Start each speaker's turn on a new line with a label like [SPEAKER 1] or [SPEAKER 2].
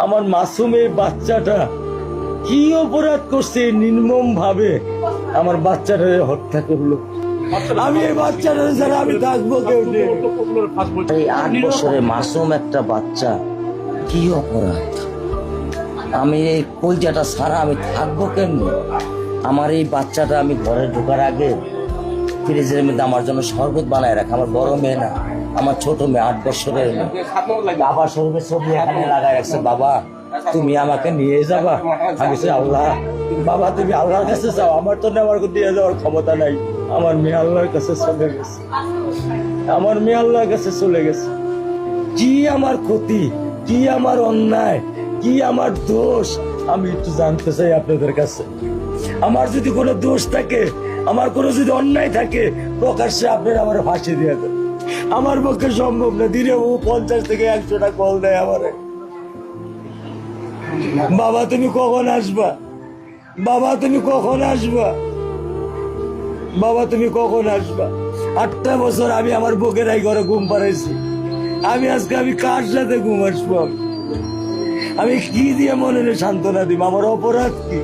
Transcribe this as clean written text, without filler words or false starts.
[SPEAKER 1] আমার মাসুম এই বাচ্চাটা কি অপরাধ করছে নির্মম ভাবে আমার বাচ্চাটা হত্যা করলো। আমি এই বাচ্চাটা ছাড়া আমি থাকবো কেউ নেই। এই 8 বছরের মাসুম একটা বাচ্চা কি অপরাধ, আমি এই কলজাটা ছাড়া আমি থাকবো কেমনি? আমার এই বাচ্চাটা আমি ঘরে ঢোকার আগে ফ্রিজের মধ্যে আমার জন্য শরবত বানায় রাখা। আমার বড় মেয়ে না, আমার ছোট মেয়ে 8 বছরের মেয়ে। বাবা শরবত ছবি এখানে লাগাই রাখছে, বাবা তুমি আমাকে নিয়ে যাবা। আমি বলছি আল্লাহ, বাবা তুমি আল্লাহর কাছে যাও, আমার তো নেওয়ার দিয়ে যাওয়ার ক্ষমতা নাই। আমার মেয়ে আল্লাহর কাছে চলে গেছে, আমার মেয়ে আল্লাহর কাছে চলে গেছে। কি আমার ক্ষতি, কি আমার অন্যায়, কি আমার দোষ, আমি একটু জানতে চাই আপনাদের কাছে। আমার যদি কোনো দোষ থাকে, আমার কোনো যদি অন্যায় থাকে, প্রকাশ্যে আপনারা আমার ফাঁসি দিয়ে দেন। আমার পক্ষে সম্ভব না, দিনে ও 50 থেকে 100টা কল দেয় আমারে। বাবা তুমি কখন আসবা, বাবা তুমি কখন আসবা, বাবা তুমি কখন আসবা? 8টা বছর আমি আমার বুকের এই ঘরে ঘুম পাড়াইছি। আমি আজকে আমি কার সাথে ঘুম আসবো? আমি কি দিয়ে মনে সান্ত্বনা দিব? আমার অপরাধ কি?